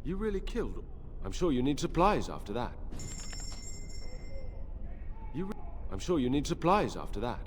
You really killed them? I'm sure you need supplies after that. I'm sure you need supplies after that.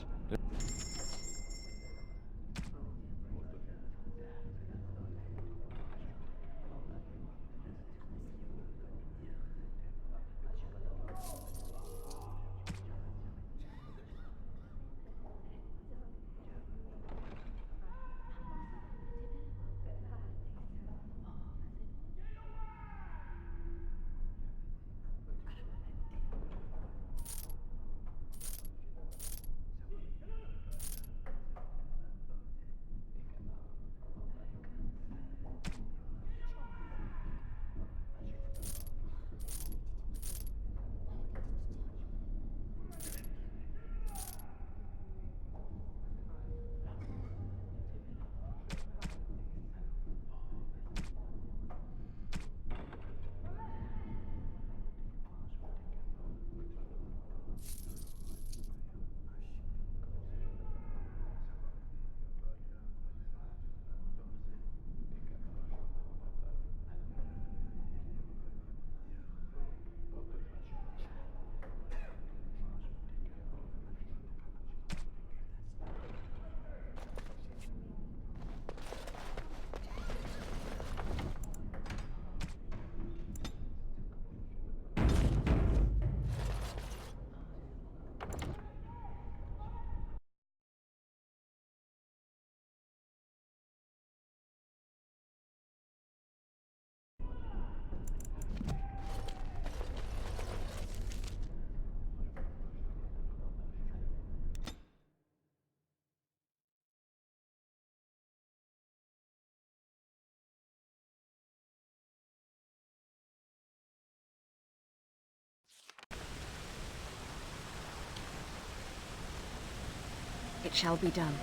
It shall be done.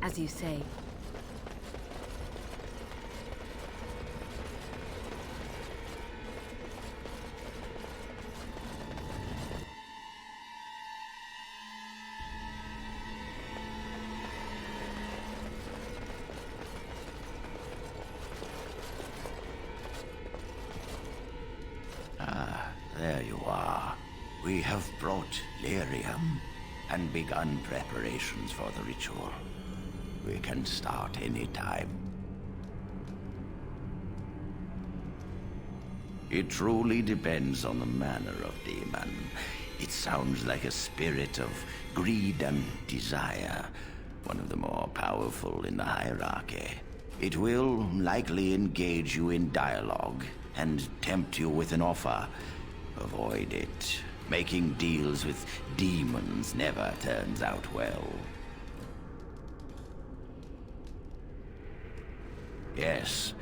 As you say. Ah, there you are. We have brought lyrium and begun preparations for the ritual. We can start any time. It truly depends on the manner of demon. It sounds like a spirit of greed and desire, one of the more powerful in the hierarchy. It will likely engage you in dialogue and tempt you with an offer. Avoid it. Making deals with demons never turns out well. Yes,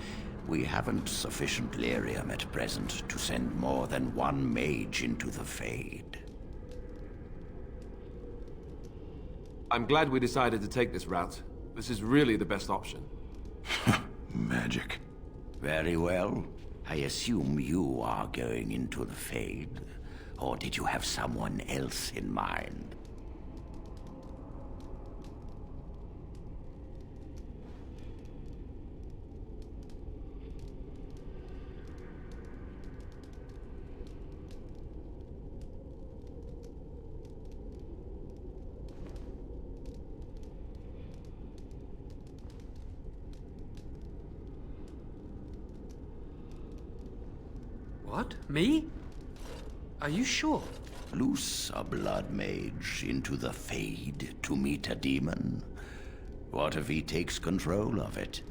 we haven't sufficient lyrium at present to send more than one mage into the Fade. I'm glad we decided to take this route. This is really the best option. Magic. Very well. I assume you are going into the Fade, or did you have someone else in mind? What? Me? Are you sure? Loose a blood mage into the Fade to meet a demon? What if he takes control of it?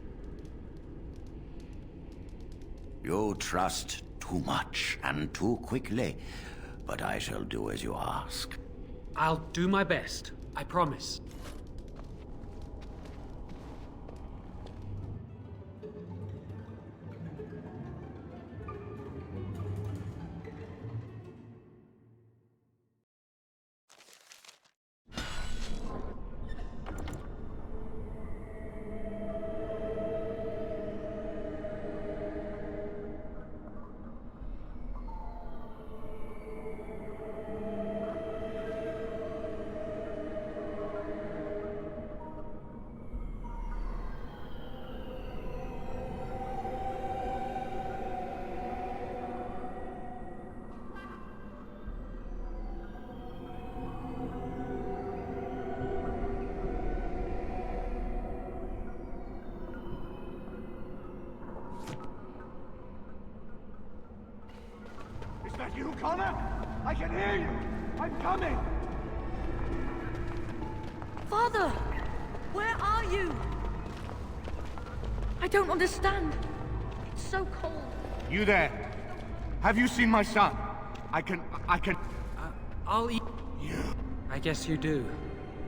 You trust too much and too quickly, but I shall do as you ask. I'll do my best. I promise. Is that you, Connor? I can hear you! I'm coming! Father! Where are you? I don't understand. It's so cold. You there? Have you seen my son? I can... I'll eat. You... I guess you do.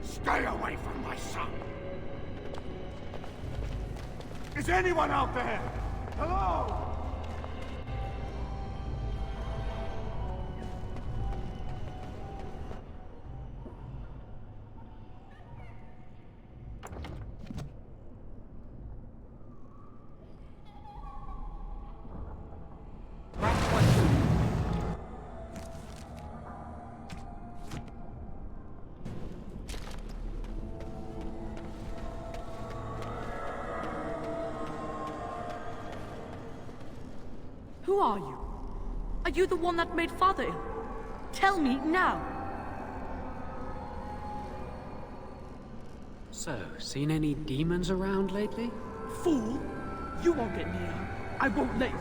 Stay away from my son! Is anyone out there? Hello? Who are you? Are you the one that made Father ill? Tell me now. So, seen any demons around lately? Fool! You won't get near her. I won't let you.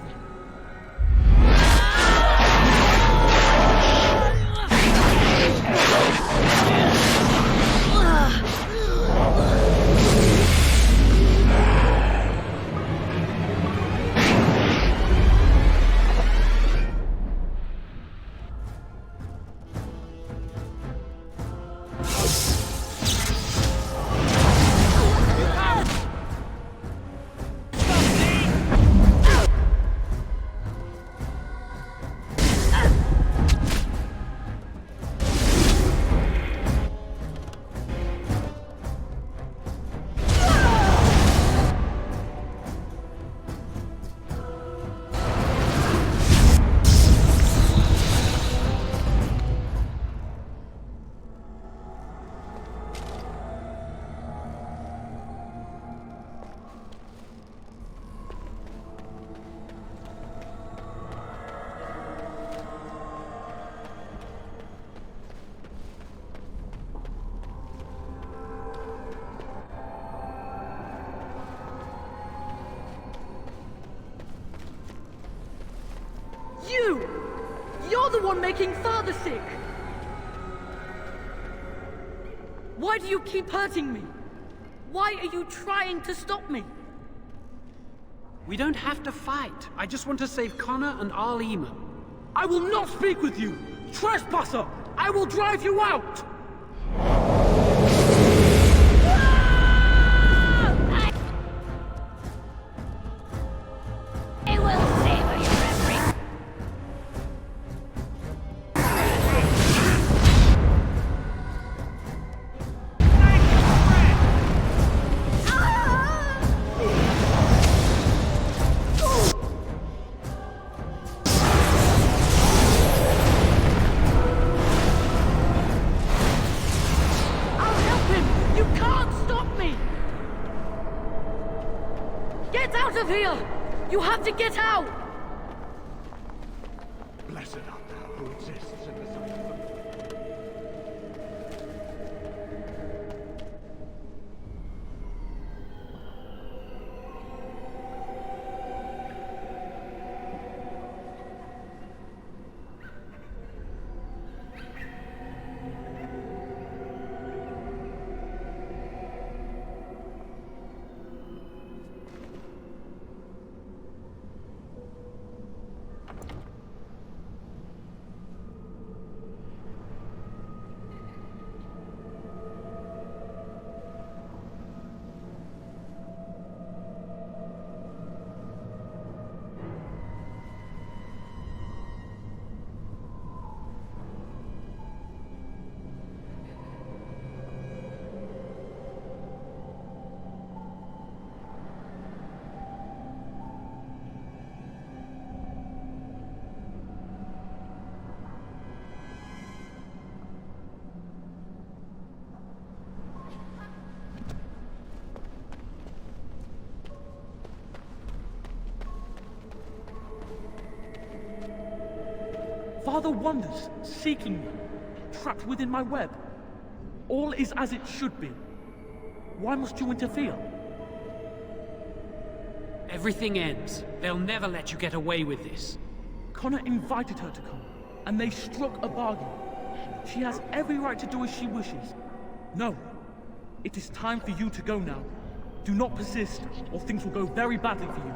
You're the one making Father sick! Why do you keep hurting me? Why are you trying to stop me? We don't have to fight. I just want to save Connor and Arlema. I will not speak with you! Trespasser! I will drive you out! I will savor your every... You have to get out! Blessed art thou who exists in the sight of the... Father wanders, seeking me, trapped within my web. All is as it should be. Why must you interfere? Everything ends. They'll never let you get away with this. Connor invited her to come, and they struck a bargain. She has every right to do as she wishes. No, it is time for you to go now. Do not persist, or things will go very badly for you.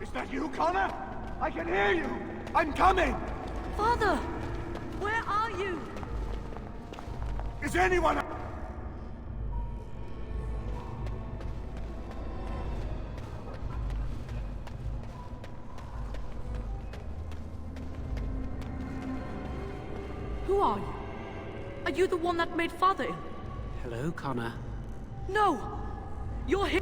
Is that you, Connor? I can hear you! I'm coming! Father! Where are you? Is anyone... Who are you? Are you the one that made Father ill? Hello, Connor. No! You're here!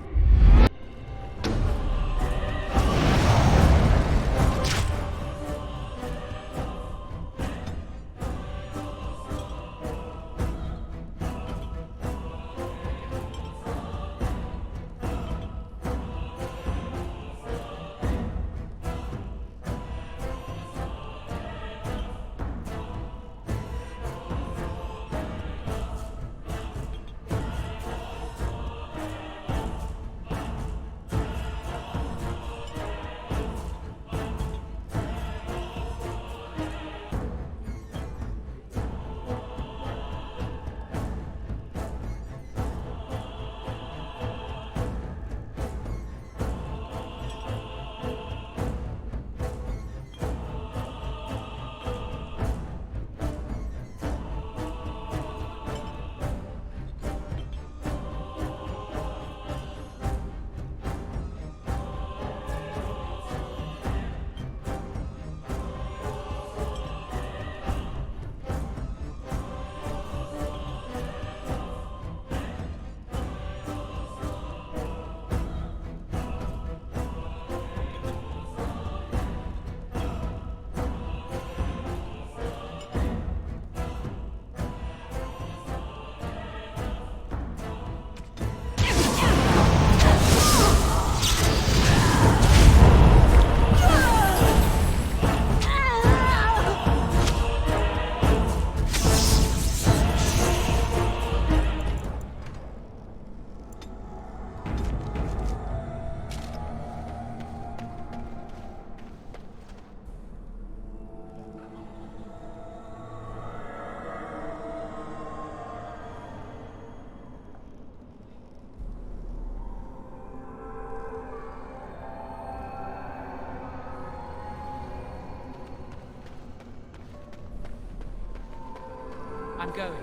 I'm going.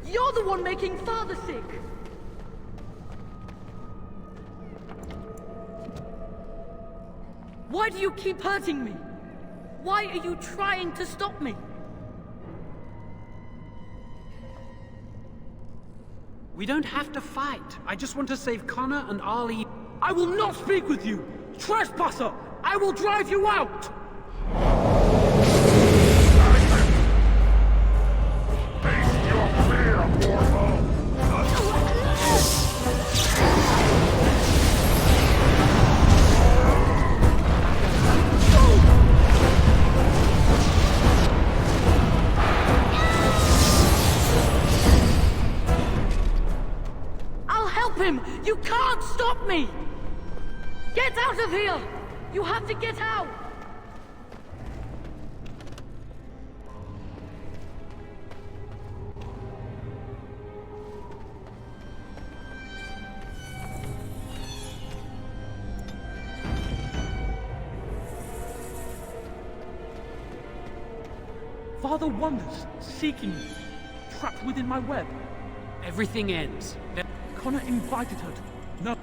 You're the one making Father sick! Why do you keep hurting me? Why are you trying to stop me? We don't have to fight. I just want to save Connor and Arlie. I will not speak with you! Trespasser! I will drive you out! I'll help him! You can't stop me! Get out of here! You have to get out! Father wanders, seeking me, trapped within my web. Everything ends. Connor invited her to... No.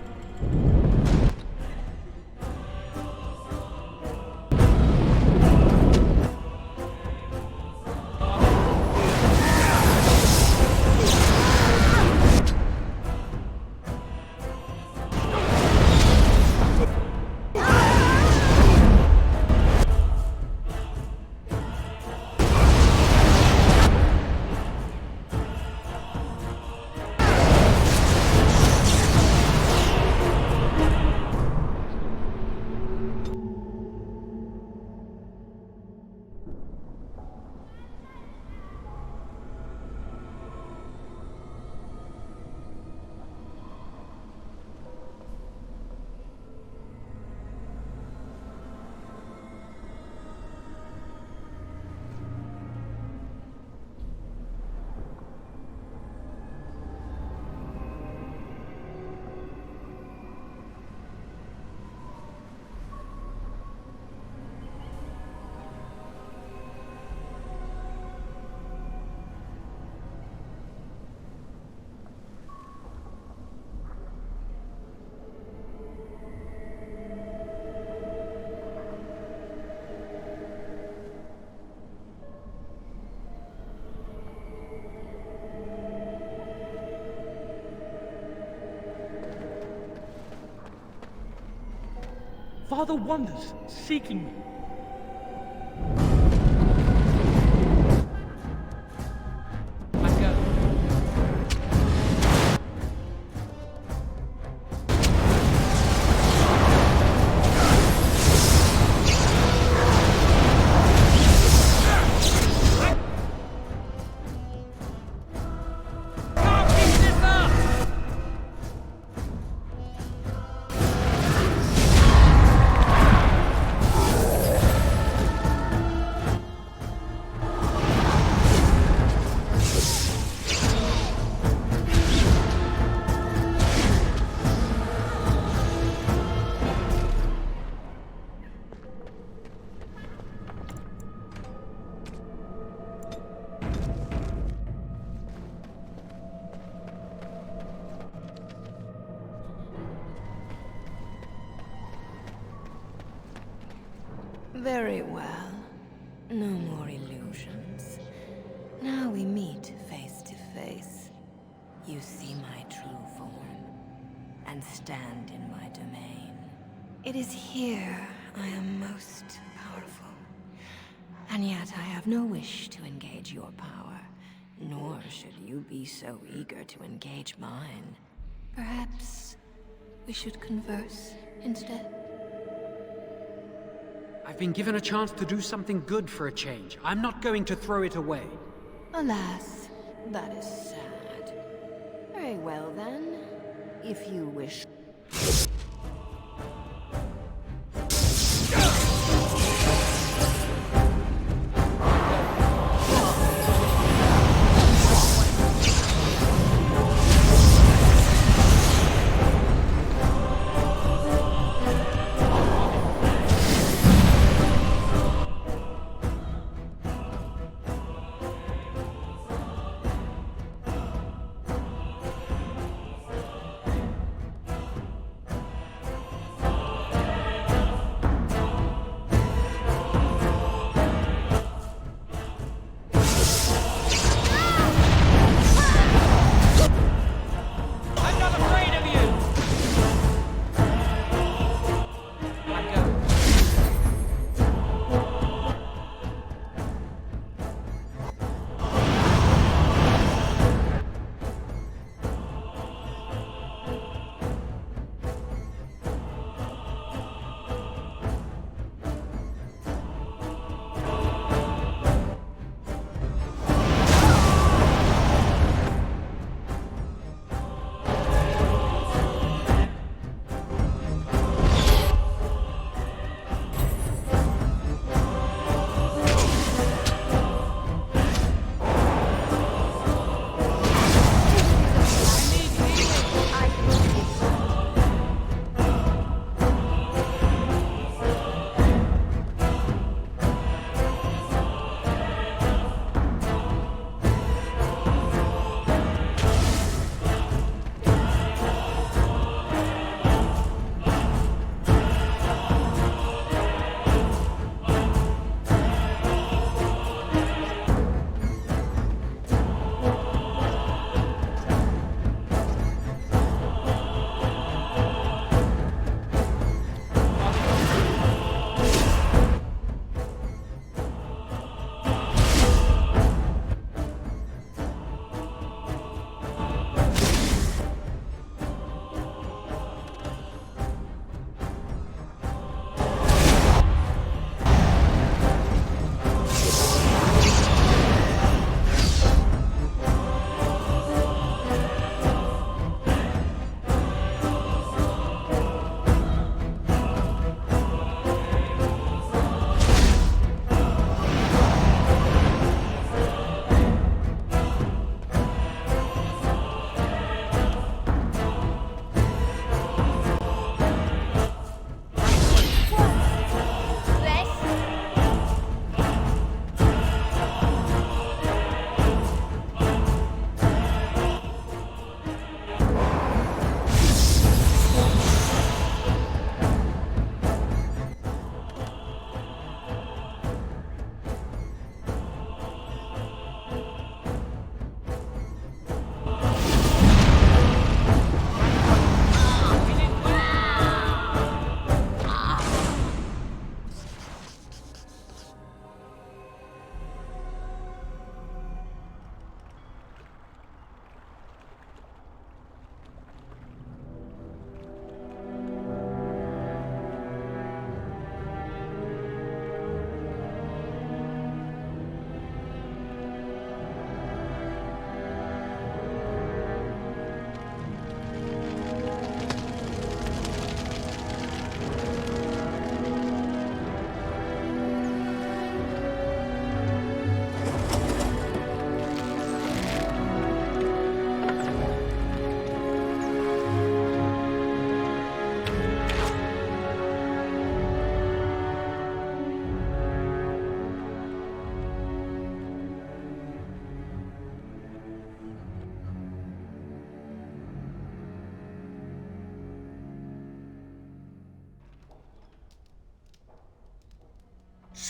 Father wanders, seeking me. I'm going. Very well. No more illusions. Now we meet face to face. You see my true form, and stand in my domain. It is here I am most powerful. And yet I have no wish to engage your power, nor should you be so eager to engage mine. Perhaps we should converse instead? I've been given a chance to do something good for a change. I'm not going to throw it away. Alas, that is sad. Very well then, if you wish.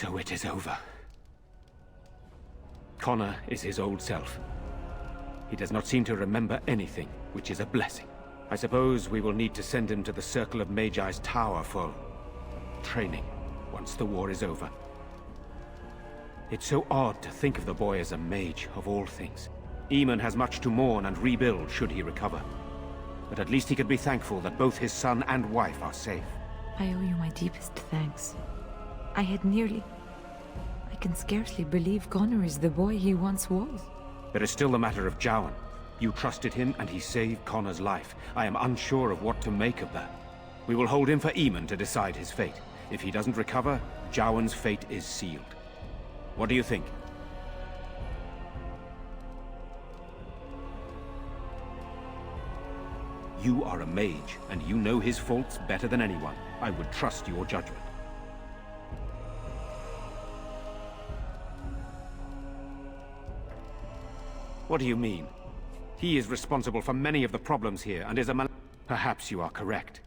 So it is over. Connor is his old self. He does not seem to remember anything, which is a blessing. I suppose we will need to send him to the Circle of Magi's tower for training, once the war is over. It's so odd to think of the boy as a mage, of all things. Eamon has much to mourn and rebuild should he recover. But at least he could be thankful that both his son and wife are safe. I owe you my deepest thanks. I can scarcely believe Connor is the boy he once was. There is still the matter of Jowan. You trusted him, and he saved Connor's life. I am unsure of what to make of that. We will hold him for Eamon to decide his fate. If he doesn't recover, Jowan's fate is sealed. What do you think? You are a mage, and you know his faults better than anyone. I would trust your judgment. What do you mean? He is responsible for many of the problems here, and is a man— Perhaps you are correct.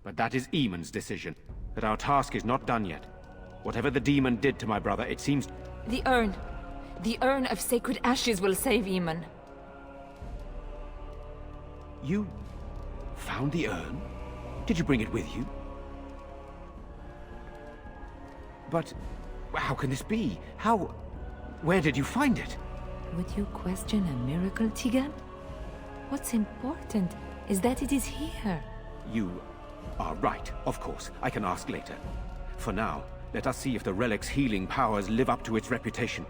But that is Eamon's decision. That our task is not done yet. Whatever the demon did to my brother, it seems— The urn. The urn of sacred ashes will save Eamon. You found the urn? Did you bring it with you? But how can this be? How— Where did you find it? Would you question a miracle, Tegan? What's important is that it is here. You are right, of course. I can ask later. For now, let us see if the relic's healing powers live up to its reputation.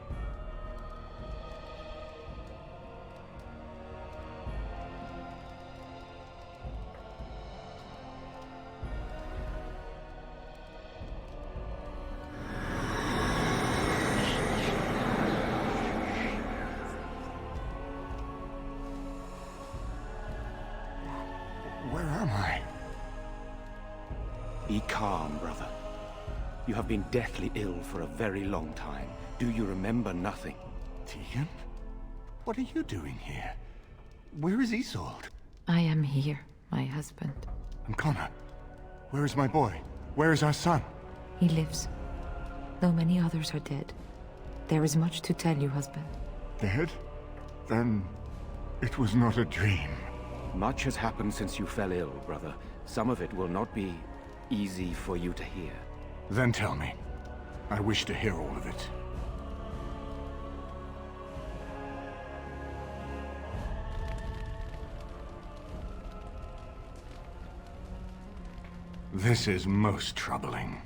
Where am I? Be calm, brother. You have been deathly ill for a very long time. Do you remember nothing? Tegan? What are you doing here? Where is Isolde? I am here, my husband. And Connor? Where is my boy? Where is our son? He lives, though many others are dead. There is much to tell you, husband. Dead? Then it was not a dream. Much has happened since you fell ill, brother. Some of it will not be easy for you to hear. Then tell me. I wish to hear all of it. This is most troubling.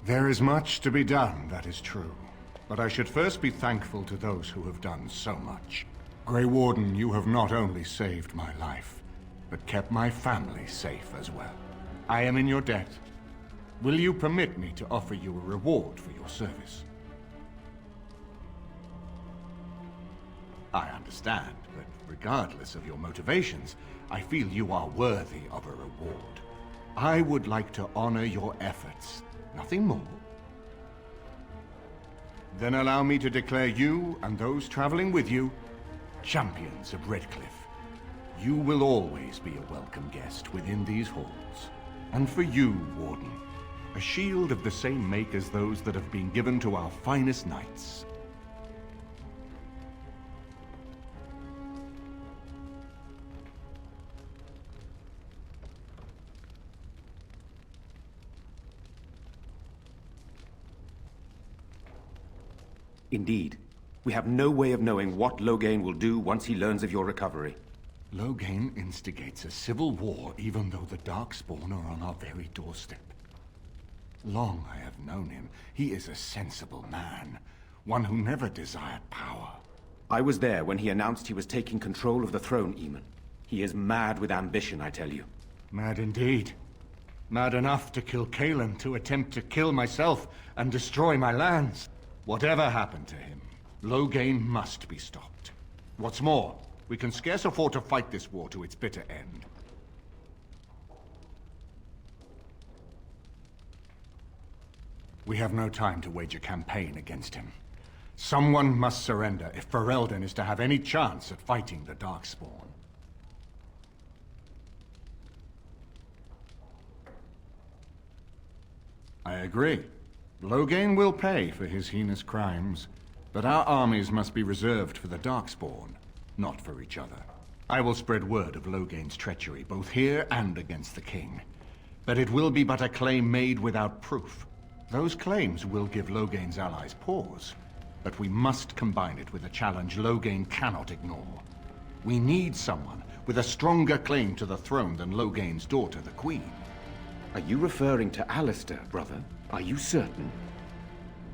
There is much to be done, that is true. But I should first be thankful to those who have done so much. Grey Warden, you have not only saved my life, but kept my family safe as well. I am in your debt. Will you permit me to offer you a reward for your service? I understand, but regardless of your motivations, I feel you are worthy of a reward. I would like to honor your efforts, nothing more. Then allow me to declare you and those traveling with you champions of Redcliffe. You will always be a welcome guest within these halls. And for you, Warden, a shield of the same make as those that have been given to our finest knights. Indeed. We have no way of knowing what Loghain will do once he learns of your recovery. Loghain instigates a civil war even though the Darkspawn are on our very doorstep. Long I have known him. He is a sensible man, one who never desired power. I was there when he announced he was taking control of the throne, Eamon. He is mad with ambition, I tell you. Mad indeed. Mad enough to kill Cailan, to attempt to kill myself and destroy my lands. Whatever happened to him, Loghain must be stopped. What's more, we can scarce afford to fight this war to its bitter end. We have no time to wage a campaign against him. Someone must surrender if Ferelden is to have any chance at fighting the Darkspawn. I agree. Loghain will pay for his heinous crimes, but our armies must be reserved for the Darkspawn, not for each other. I will spread word of Loghain's treachery, both here and against the king. But it will be but a claim made without proof. Those claims will give Loghain's allies pause, but we must combine it with a challenge Loghain cannot ignore. We need someone with a stronger claim to the throne than Loghain's daughter, the Queen. Are you referring to Alistair, brother? Are you certain?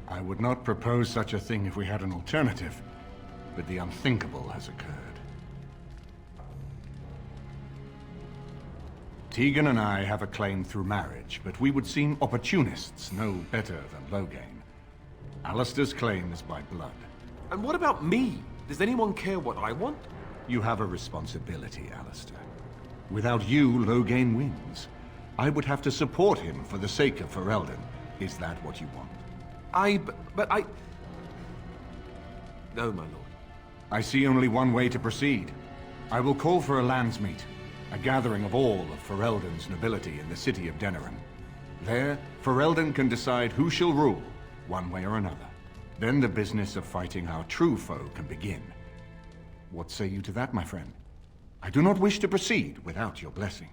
I would not propose such a thing if we had an alternative, but the unthinkable has occurred. Tegan and I have a claim through marriage, but we would seem opportunists no better than Loghain. Alistair's claim is by blood. And what about me? Does anyone care what I want? You have a responsibility, Alistair. Without you, Loghain wins. I would have to support him for the sake of Ferelden. Is that what you want? But I... No, my lord. I see only one way to proceed. I will call for a landsmeet, a gathering of all of Ferelden's nobility in the city of Denerim. There, Ferelden can decide who shall rule, one way or another. Then the business of fighting our true foe can begin. What say you to that, my friend? I do not wish to proceed without your blessing.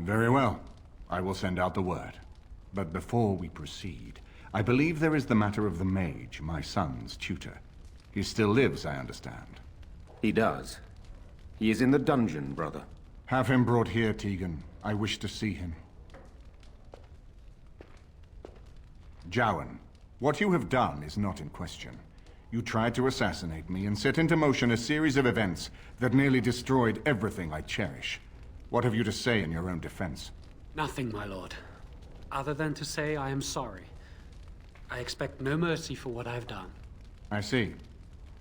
Very well. I will send out the word. But before we proceed, I believe there is the matter of the mage, my son's tutor. He still lives, I understand. He does. He is in the dungeon, brother. Have him brought here, Tegan. I wish to see him. Jowan, what you have done is not in question. You tried to assassinate me and set into motion a series of events that nearly destroyed everything I cherish. What have you to say in your own defense? Nothing, my lord. Other than to say I am sorry. I expect no mercy for what I've done. I see.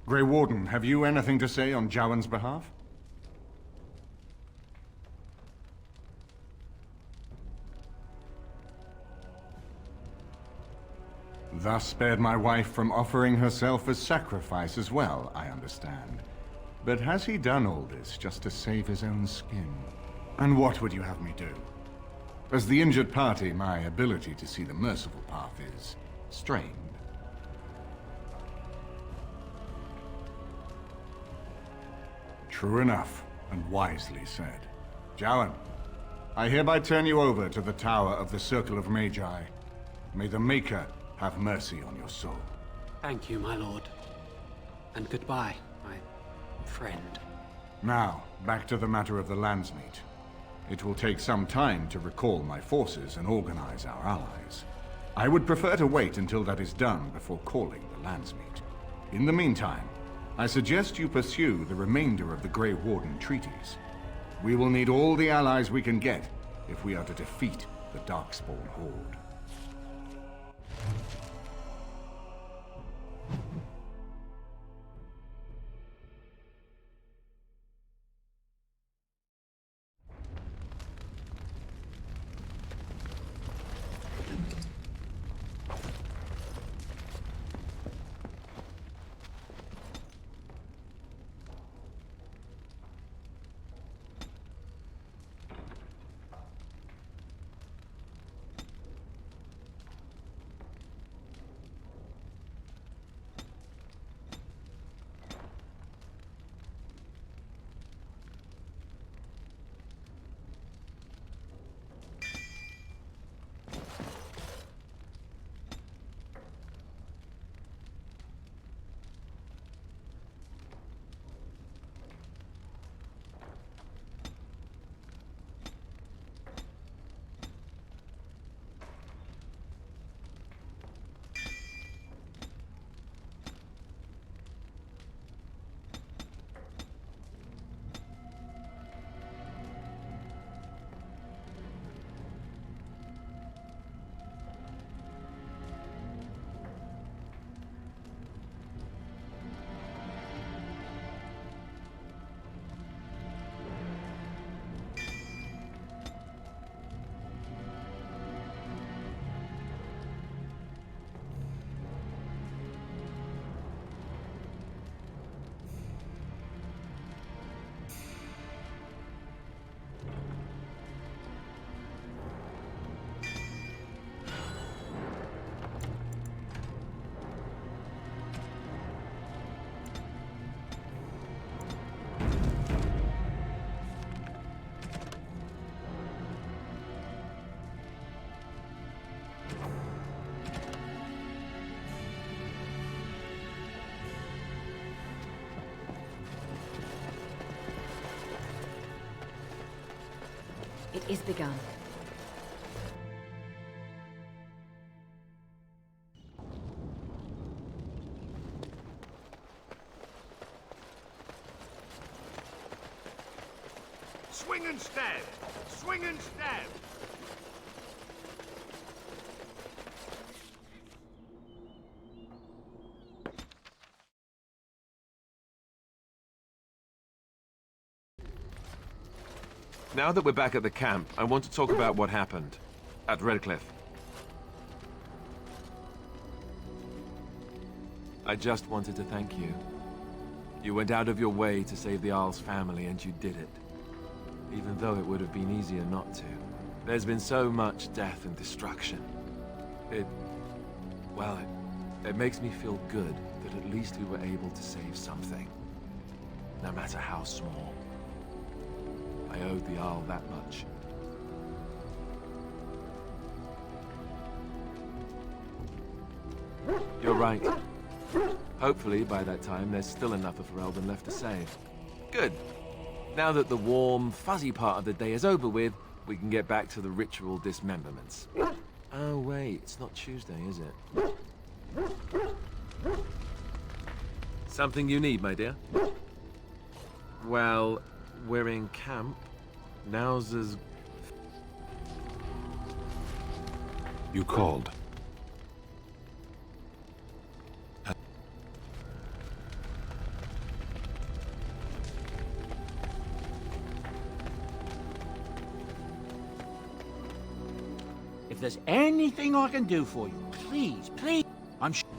Grey Warden, have you anything to say on Jowan's behalf? Thus spared my wife from offering herself as sacrifice as well, I understand. But has he done all this just to save his own skin? And what would you have me do? As the injured party, my ability to see the merciful path is strained. True enough, and wisely said. Jowan, I hereby turn you over to the Tower of the Circle of Magi. May the Maker have mercy on your soul. Thank you, my lord. And goodbye, my friend. Now, back to the matter of the landsmeet. It will take some time to recall my forces and organize our allies. I would prefer to wait until that is done before calling the landsmeet. In the meantime, I suggest you pursue the remainder of the Grey Warden treaties. We will need all the allies we can get if we are to defeat the Darkspawn Horde. is begun. Swing and stab! Swing and stab! Now that we're back at the camp, I want to talk about what happened at Redcliffe. I just wanted to thank you. You went out of your way to save the Isle's family, and you did it. Even though it would have been easier not to. There's been so much death and destruction. Well, it makes me feel good that at least we were able to save something. No matter how small. I owed the Isle that much. You're right. Hopefully, by that time, there's still enough of Ferelden left to save. Good. Now that the warm, fuzzy part of the day is over with, we can get back to the ritual dismemberments. Oh wait, it's not Tuesday, is it? Something you need, my dear? Well, we're in camp. Now's as... You called. If there's anything I can do for you, please, please, I'm sure.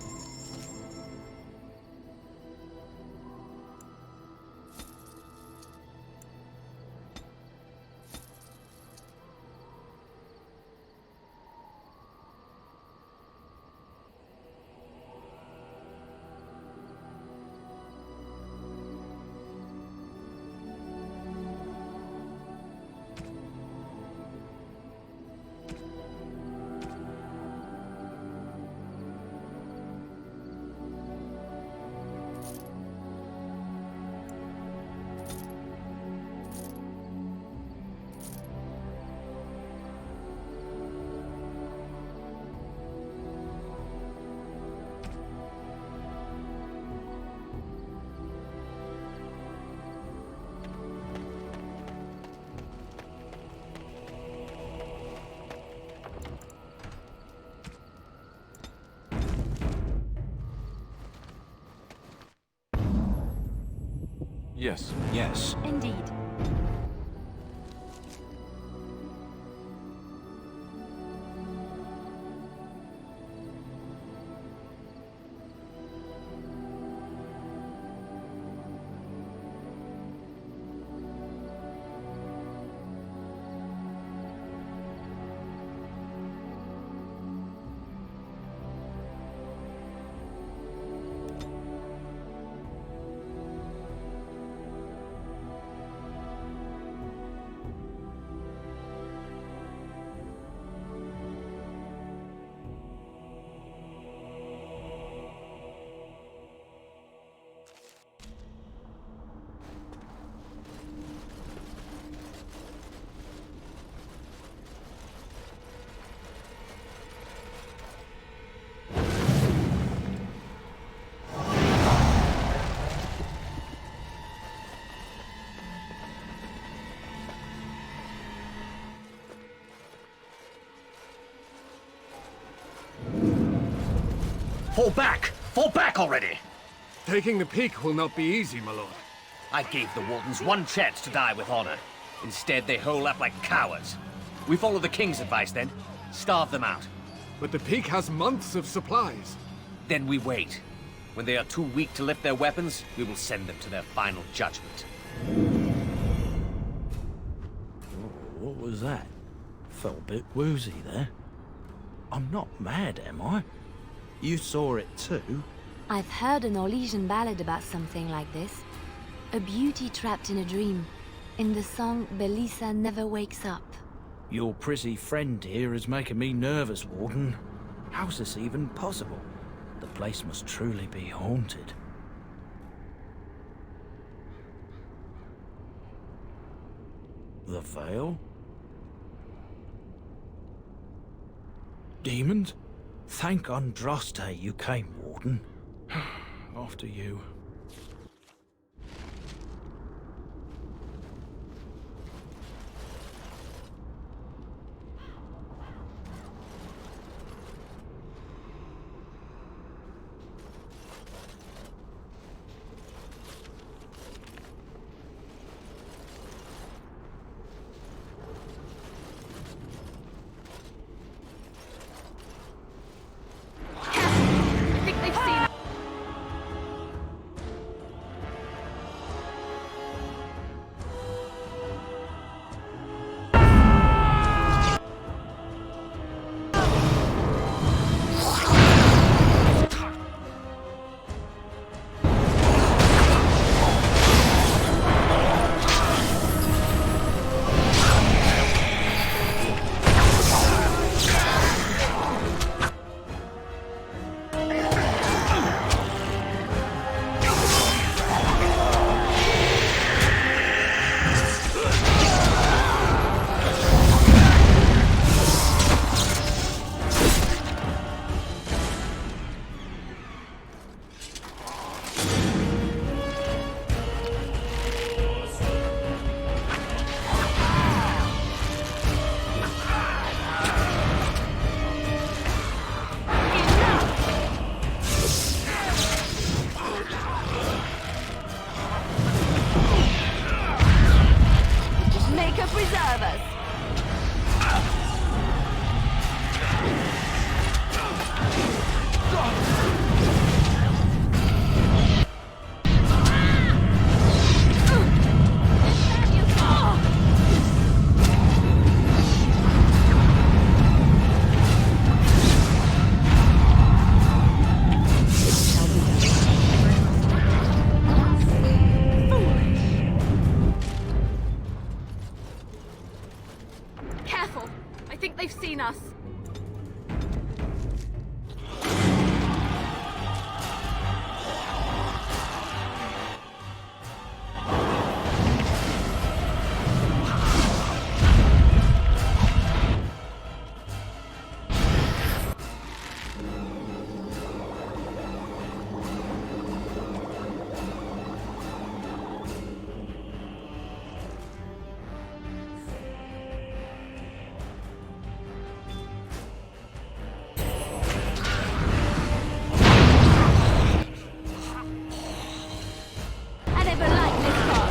Yes. Yes. Indeed. Fall back! Fall back already! Taking the peak will not be easy, my lord. I gave the Wardens one chance to die with honor. Instead, they hole up like cowards. We follow the King's advice then. Starve them out. But the peak has months of supplies. Then we wait. When they are too weak to lift their weapons, we will send them to their final judgment. What was that? Felt a bit woozy there. I'm not mad, am I? You saw it too? I've heard an Orlesian ballad about something like this. A beauty trapped in a dream. In the song, Belisa never wakes up. Your prissy friend here is making me nervous, Warden. How's this even possible? The place must truly be haunted. The veil? Demons? Thank Andraste you came, Warden. After you. I think they've seen us. Make her preserve us. Careful! I think they've seen us. I never liked this part.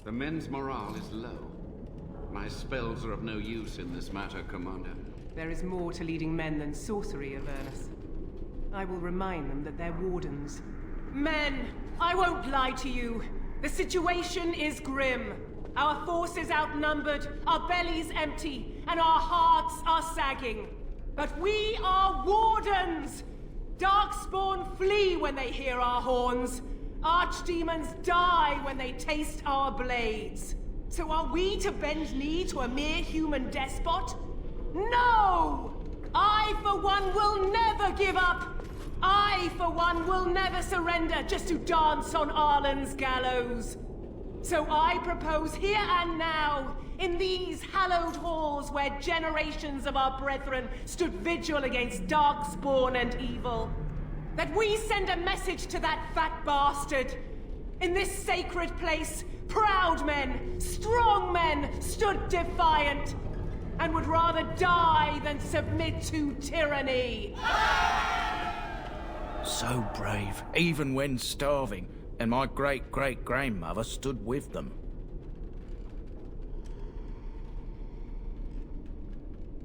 The men's morale is low. My spells are of no use in this matter, Commander. There is more to leading men than sorcery, Avernus. I will remind them that they're wardens. Men, I won't lie to you. The situation is grim. Our forces outnumbered, our bellies empty, and our hearts are sagging. But we are wardens! Darkspawn flee when they hear our horns. Archdemons die when they taste our blades. So are we to bend knee to a mere human despot? No! I, for one, will never give up! I, for one, will never surrender just to dance on Arlen's gallows. So I propose here and now, in these hallowed halls where generations of our brethren stood vigil against Darkspawn and evil, that we send a message to that fat bastard. In this sacred place, proud men, strong men stood defiant, and would rather die than submit to tyranny. So brave, even when starving, and my great-great-grandmother stood with them.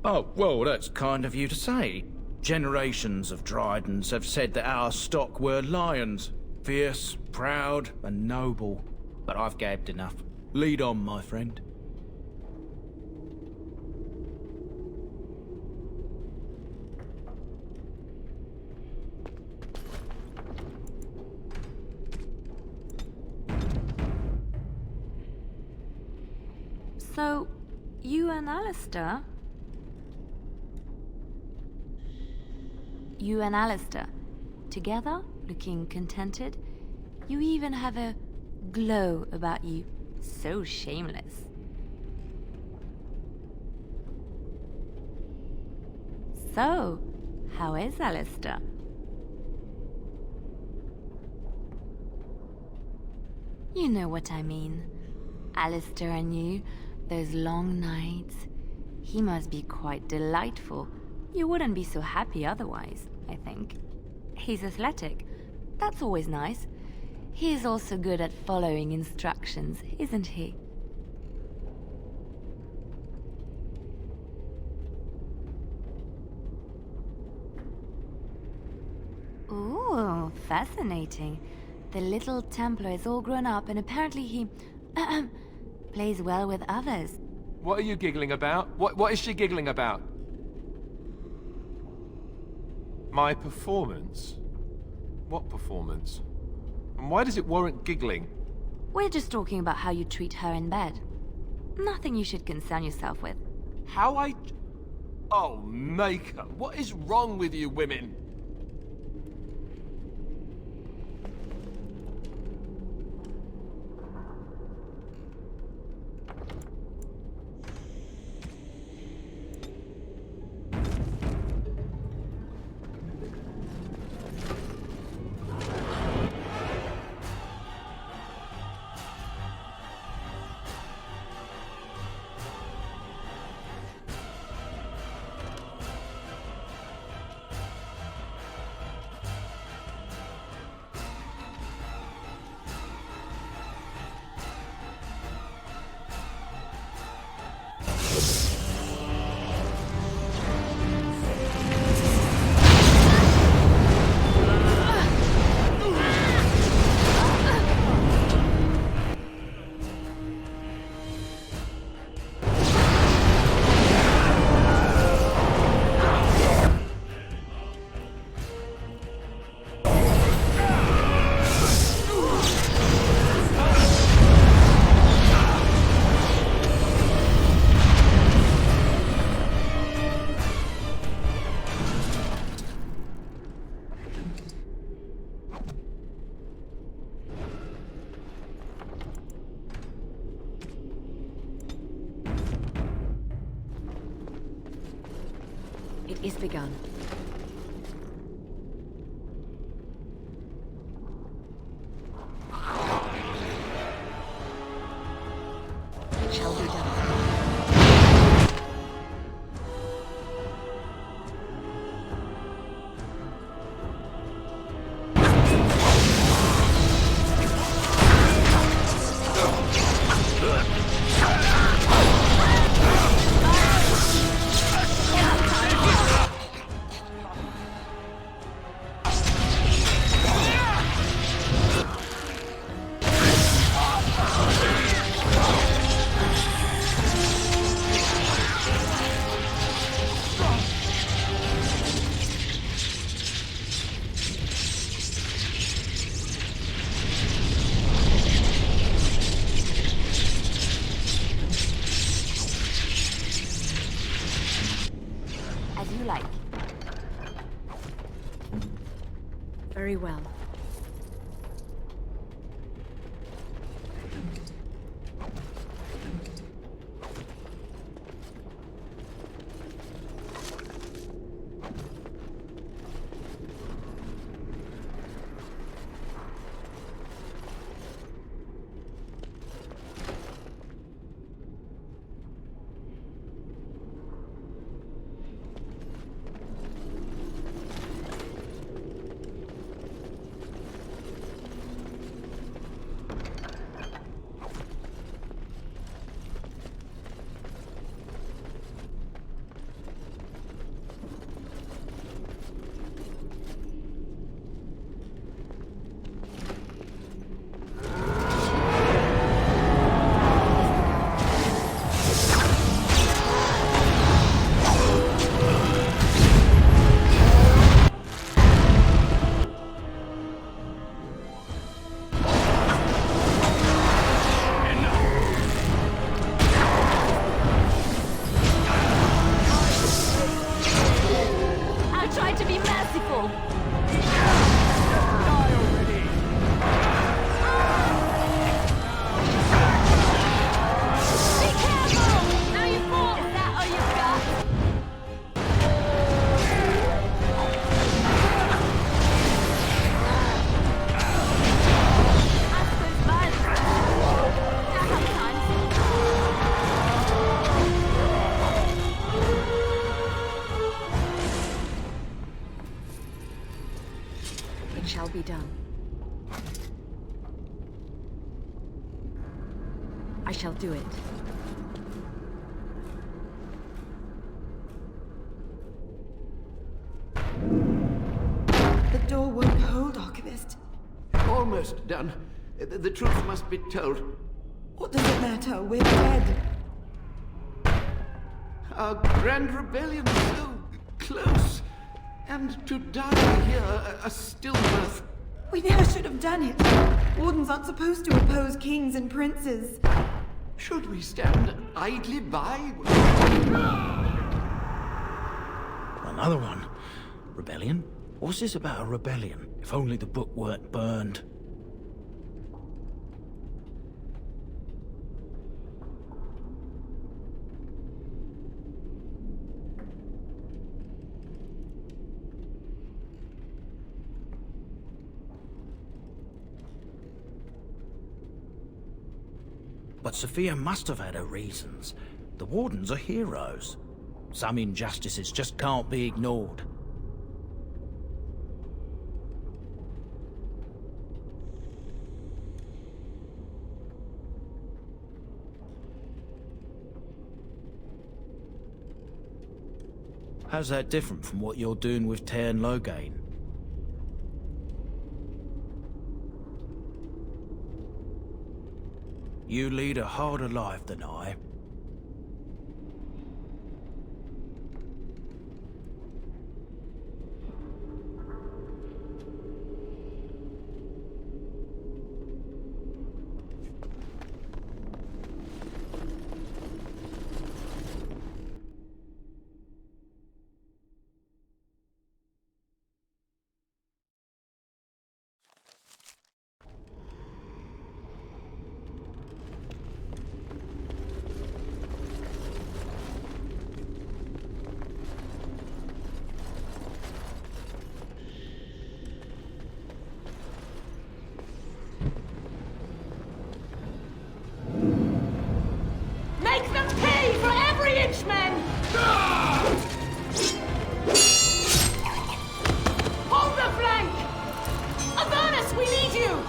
Oh, well, that's kind of you to say. Generations of Dryadens have said that our stock were lions, fierce, proud, and noble. But I've gabbed enough. Lead on, my friend. So, you and Alistair? You and Alistair, together, looking contented? You even have a glow about you. So shameless. So, how is Alistair? You know what I mean. Alistair and you, those long nights. He must be quite delightful. You wouldn't be so happy otherwise, I think. He's athletic. That's always nice. He is also good at following instructions, isn't he? Ooh, fascinating. The little Templar is all grown up and apparently he plays well with others. What are you giggling about? What is she giggling about? My performance? What performance? And why does it warrant giggling? We're just talking about how you treat her in bed. Nothing you should concern yourself with. How I... Oh, Maker, what is wrong with you women? It is begun. It shall be done. Very well. Shall be done. I shall do it. The door won't hold, Archivist. Almost done. The truth must be told. What does it matter? We're dead. Our grand rebellion so close. And to die here, a stillbirth. We never should have done it. Wardens aren't supposed to oppose kings and princes. Should we stand idly by? Another one. Rebellion? What's this about a rebellion? If only the book weren't burned. But Sophia must have had her reasons. The Wardens are heroes. Some injustices just can't be ignored. How's that different from what you're doing with Tairn Loghain? You lead a harder life than I. Make them pay for every inch, men! Hold the flank! Avernus, we need you!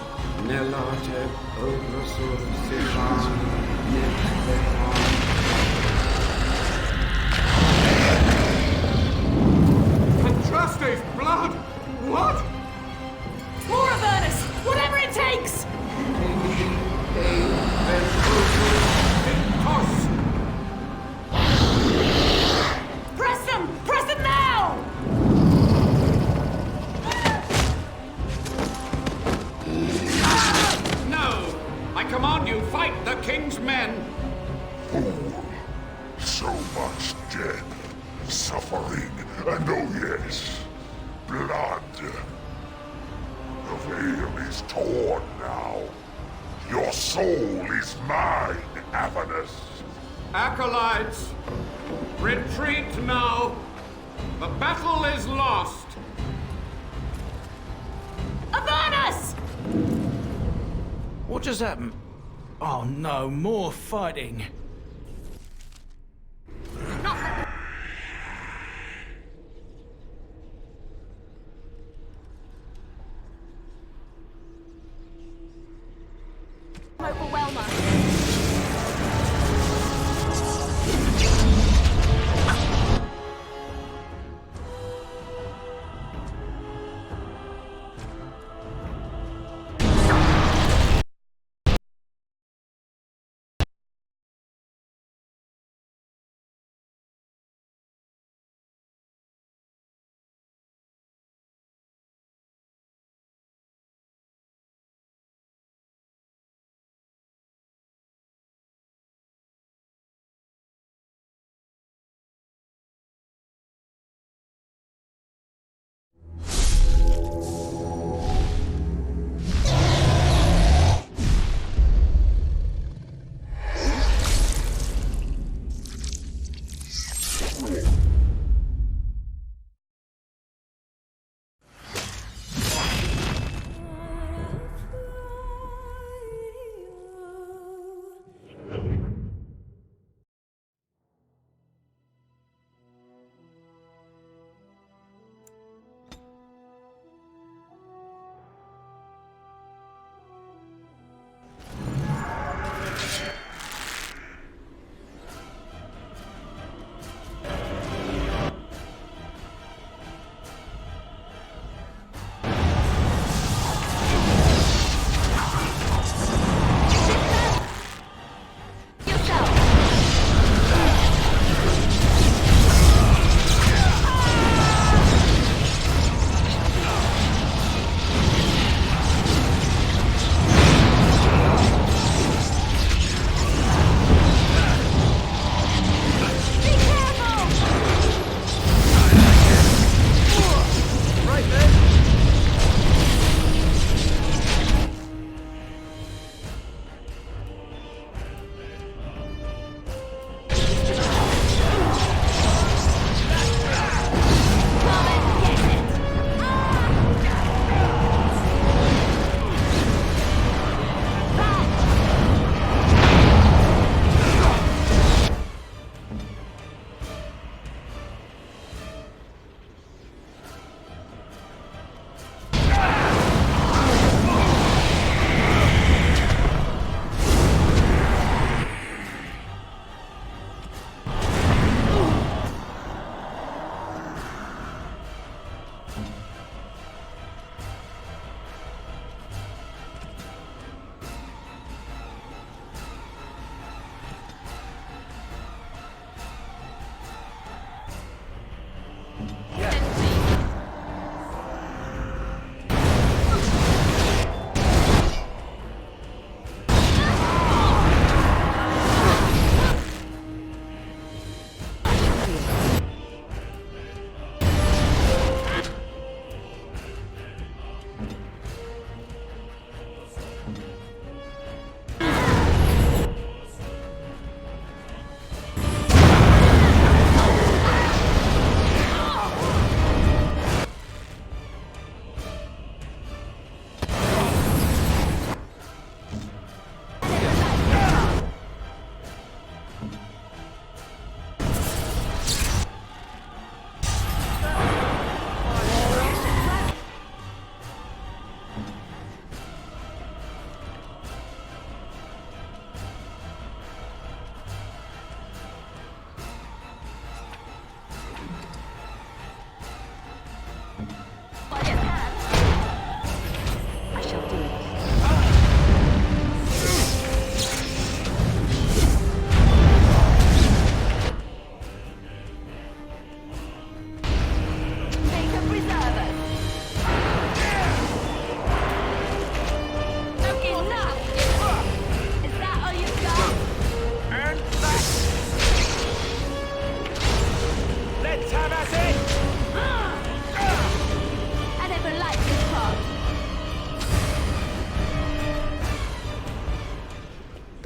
Nelate obrosur Andraste's blood! What? More Avernus! Whatever it takes! Press them! Press them now! No! I command you, fight the king's men! So much death, suffering, and oh yes, blood. soul is mine, Avernus. Acolytes, retreat now. The battle is lost. Avernus! What just happened? Oh no, more fighting.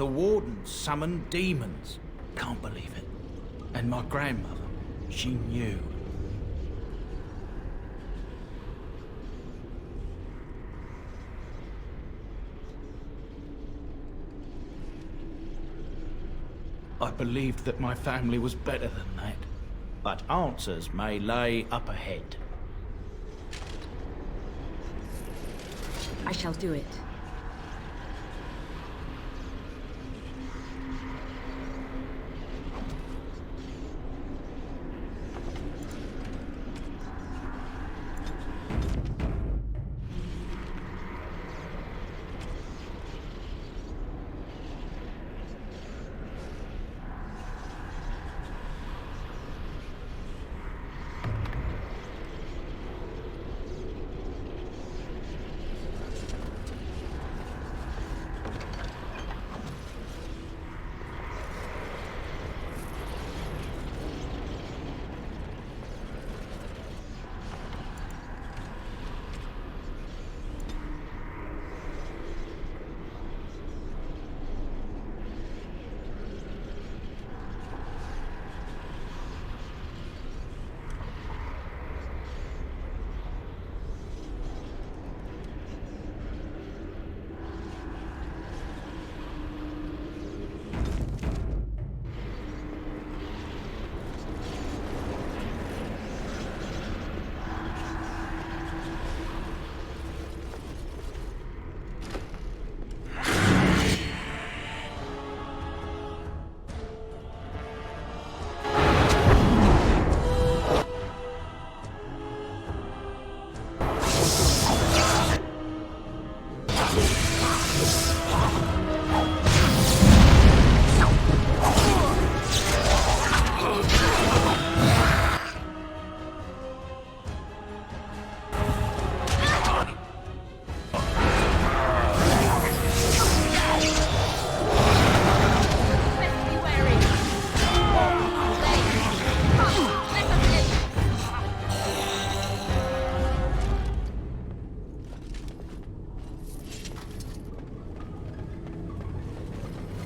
The Wardens summoned demons. Can't believe it. And my grandmother, she knew. I believed that my family was better than that. But answers may lay up ahead. I shall do it.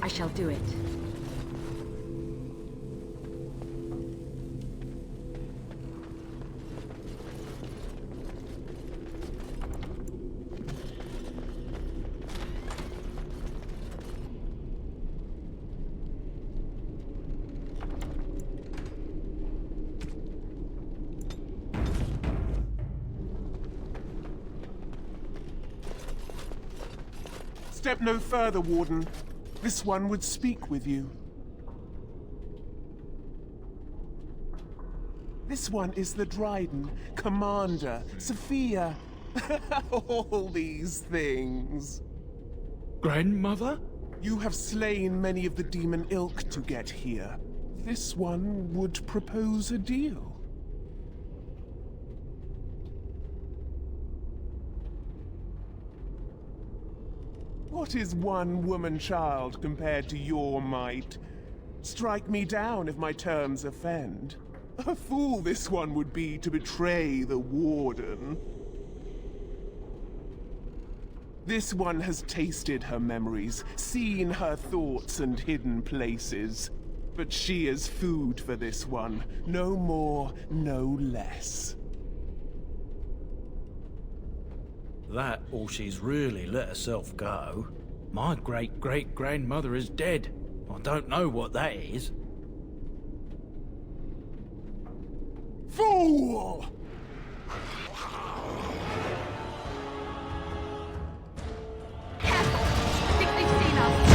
I shall do it. Step no further, Warden. This one would speak with you. This one is the Dryden, Commander, Sophia. All these things. Grandmother? You have slain many of the demon ilk to get here. This one would propose a deal. What is one woman-child compared to your might? Strike me down if my terms offend. A fool this one would be to betray the Warden. This one has tasted her memories, seen her thoughts and hidden places. But she is food for this one. No more, no less. That, or she's really let herself go. My great-great-grandmother is dead. I don't know what that is. Fool! I think they've seen us.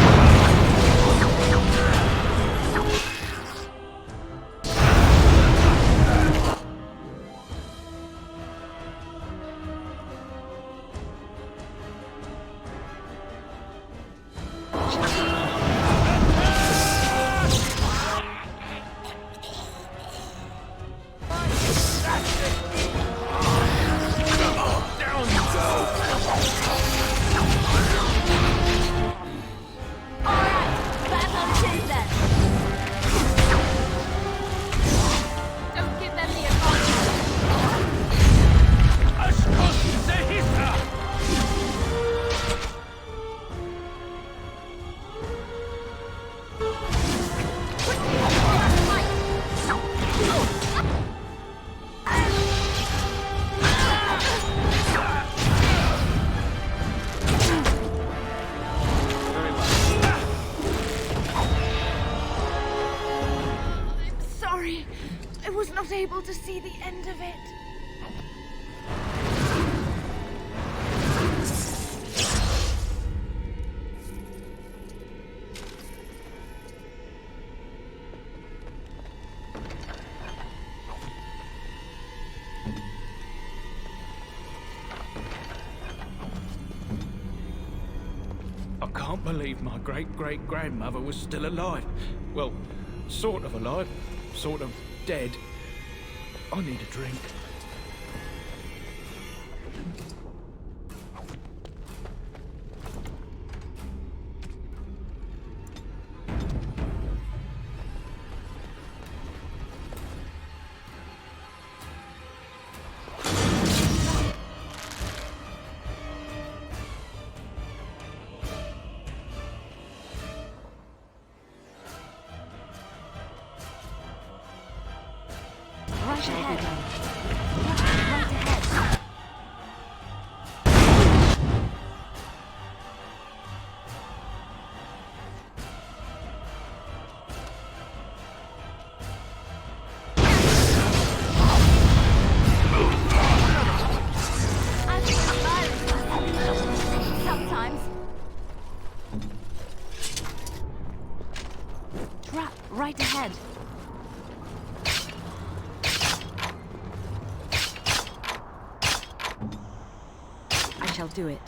That's it! able to see the end of it. I can't believe my great-great-grandmother was still alive. Well, sort of alive, sort of dead. I need a drink. Right ahead. Right ahead. Sometimes. Trap right ahead. I shall do it.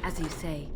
As you say.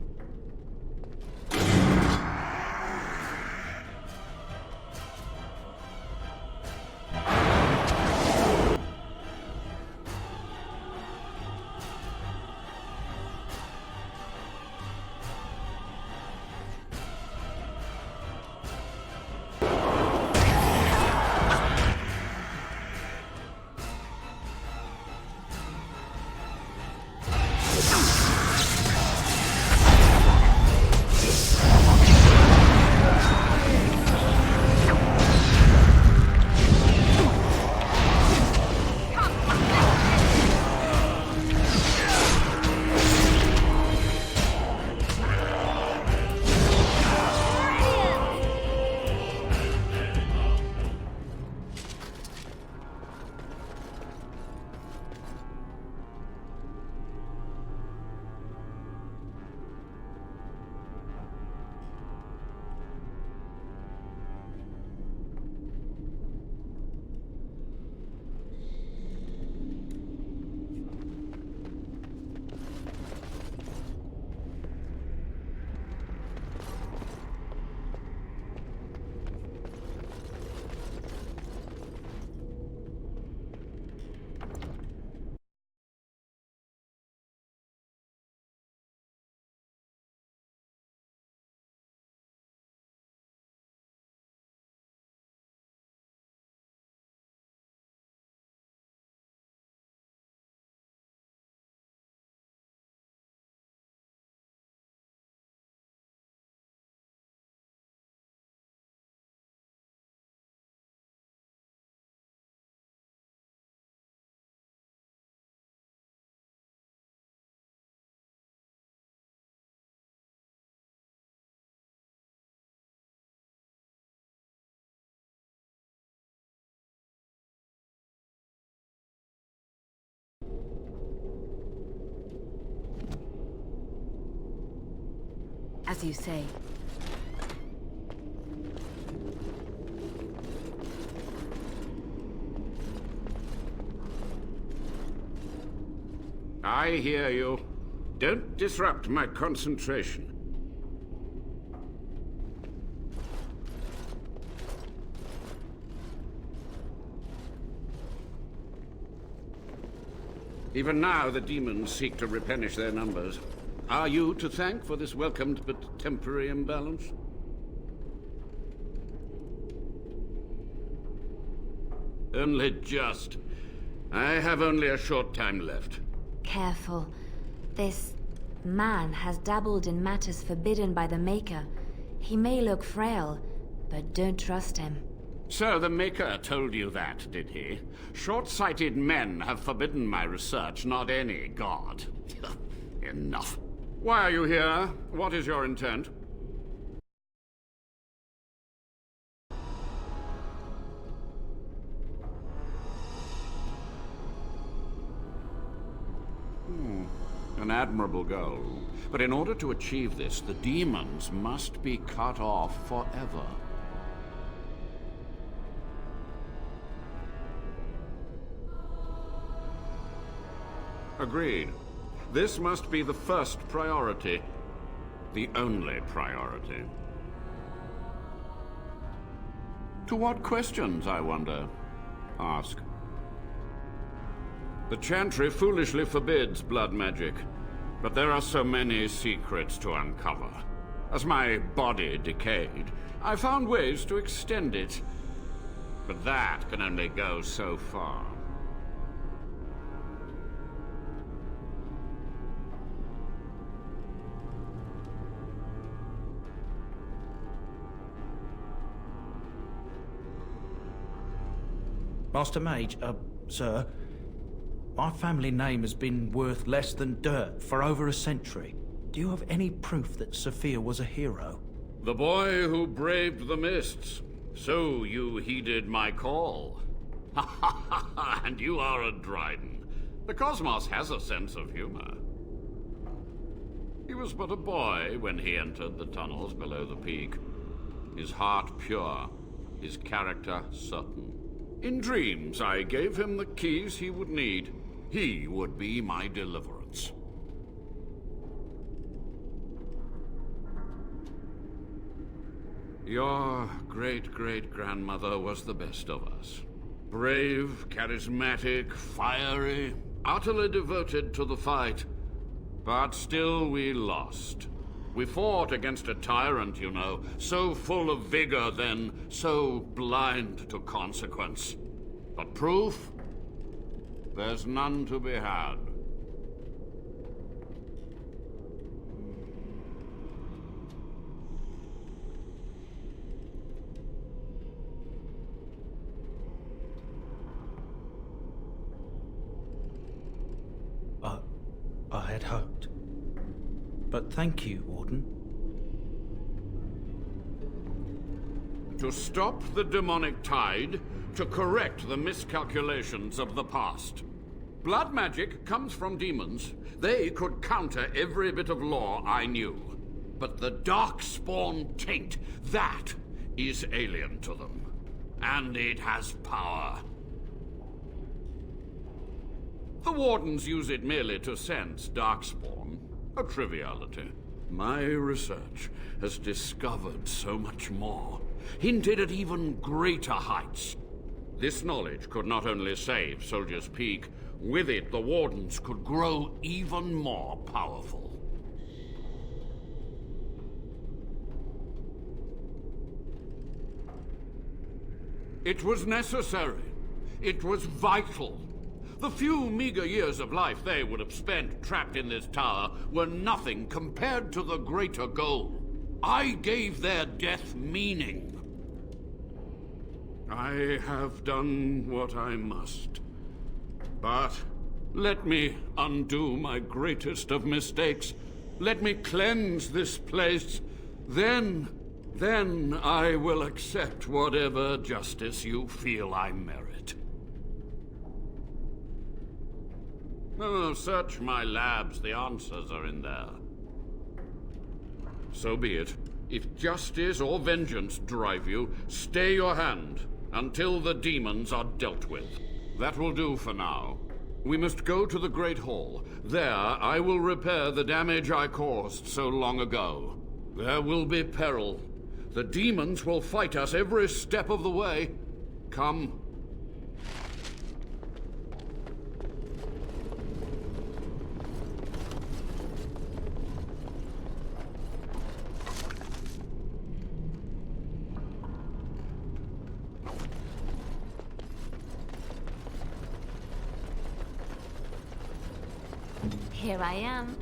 As you say. I hear you. Don't disrupt my concentration. Even now, the demons seek to replenish their numbers. Are you to thank for this welcomed but temporary imbalance? Only just. I have only a short time left. Careful. This man has dabbled in matters forbidden by the Maker. He may look frail, but don't trust him. So the Maker told you that, did he? Short-sighted men have forbidden my research, not any god. Enough. Why are you here? What is your intent? An admirable goal. But in order to achieve this, the demons must be cut off forever. Agreed. This must be the first priority. The only priority. To what questions, I wonder? Ask. The Chantry foolishly forbids blood magic, but there are so many secrets to uncover. As my body decayed, I found ways to extend it. But that can only go so far. Master Mage, sir, my family name has been worth less than dirt for over a century. Do you have any proof that Sophia was a hero? The boy who braved the mists. So you heeded my call. Ha ha ha ha, and you are a Dryden. The cosmos has a sense of humor. He was but a boy when he entered the tunnels below the peak. His heart pure, his character certain. In dreams, I gave him the keys he would need. He would be my deliverance. Your great-great-grandmother was the best of us. Brave, charismatic, fiery, utterly devoted to the fight. But still we lost. We fought against a tyrant, you know, so full of vigor then, so blind to consequence. But proof? There's none to be had. I had hoped. But thank you, Warden. To stop the demonic tide, to correct the miscalculations of the past. Blood magic comes from demons. They could counter every bit of law I knew. But the Darkspawn taint, that is alien to them. And it has power. The Wardens use it merely to sense Darkspawn. A triviality. My research has discovered so much more. Hinted at even greater heights. This knowledge could not only save Soldier's Peak, with it the Wardens could grow even more powerful. It was necessary. It was vital. The few meager years of life they would have spent trapped in this tower were nothing compared to the greater goal. I gave their death meaning. I have done what I must. But let me undo my greatest of mistakes. Let me cleanse this place. Then I will accept whatever justice you feel I merit. Oh, search my labs. The answers are in there. So be it. If justice or vengeance drive you, stay your hand until the demons are dealt with. That will do for now. We must go to the Great Hall. There, I will repair the damage I caused so long ago. There will be peril. The demons will fight us every step of the way. Come. Here I am.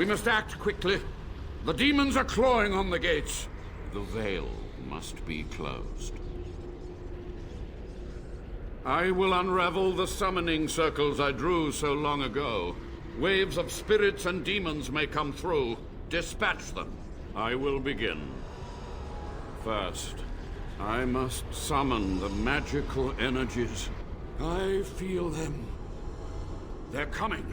We must act quickly. The demons are clawing on the gates. The veil must be closed. I will unravel the summoning circles I drew so long ago. Waves of spirits and demons may come through. Dispatch them. I will begin. First, I must summon the magical energies. I feel them. They're coming.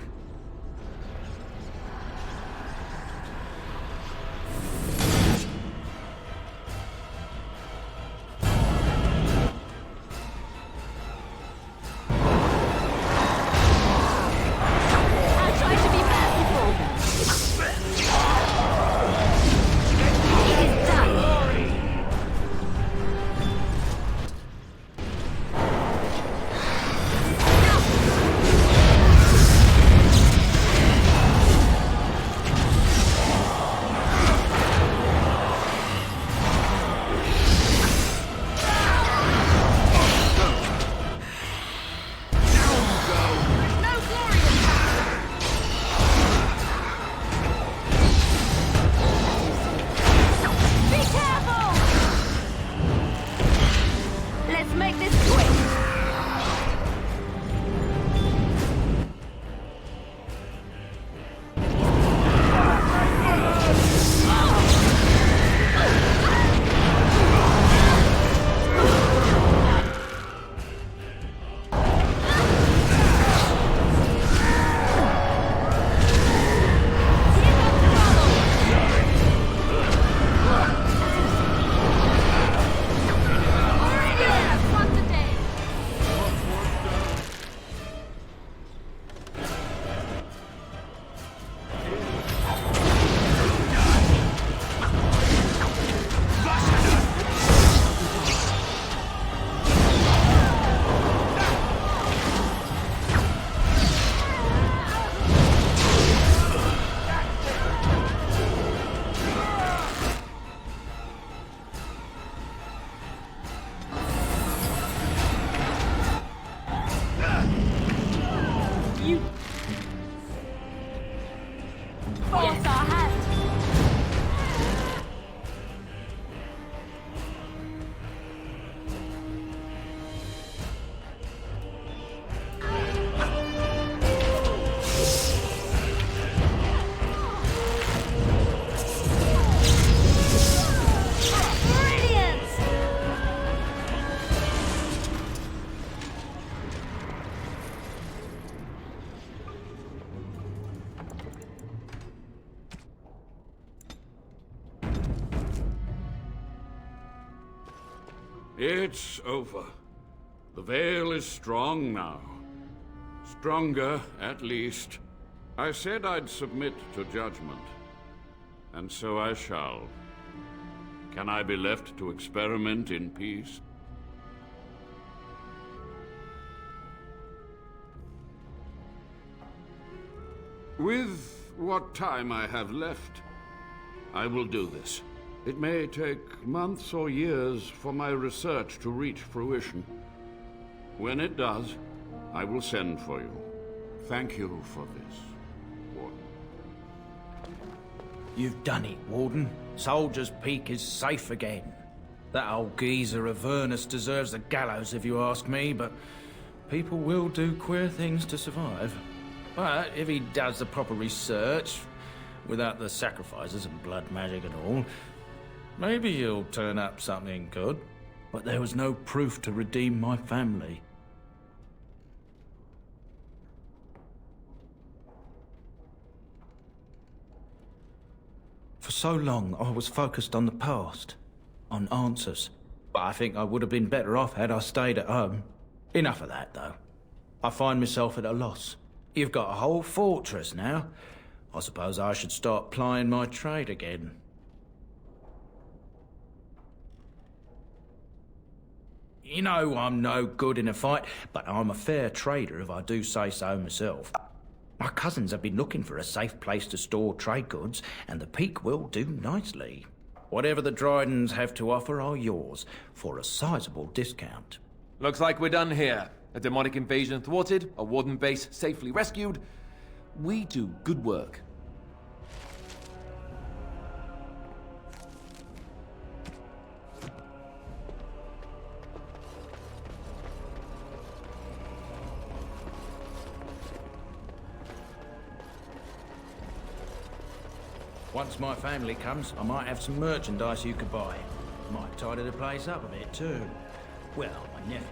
It's over. The veil is strong now. Stronger, at least. I said I'd submit to judgment. And so I shall. Can I be left to experiment in peace? With what time I have left, I will do this. It may take months or years for my research to reach fruition. When it does, I will send for you. Thank you for this, Warden. You've done it, Warden. Soldier's Peak is safe again. That old geezer of Avernus deserves the gallows if you ask me, but people will do queer things to survive. But if he does the proper research, without the sacrifices and blood magic and all, maybe he'll turn up something good. But there was no proof to redeem my family. For so long, I was focused on the past, on answers. But I think I would have been better off had I stayed at home. Enough of that, though. I find myself at a loss. You've got a whole fortress now. I suppose I should start plying my trade again. You know I'm no good in a fight, but I'm a fair trader if I do say so myself. My cousins have been looking for a safe place to store trade goods, and the Peak will do nicely. Whatever the Drydens have to offer are yours, for a sizable discount. Looks like we're done here. A demonic invasion thwarted, a Warden base safely rescued. We do good work. Once my family comes, I might have some merchandise you could buy. Might tidy the place up a bit too. Well, my nephew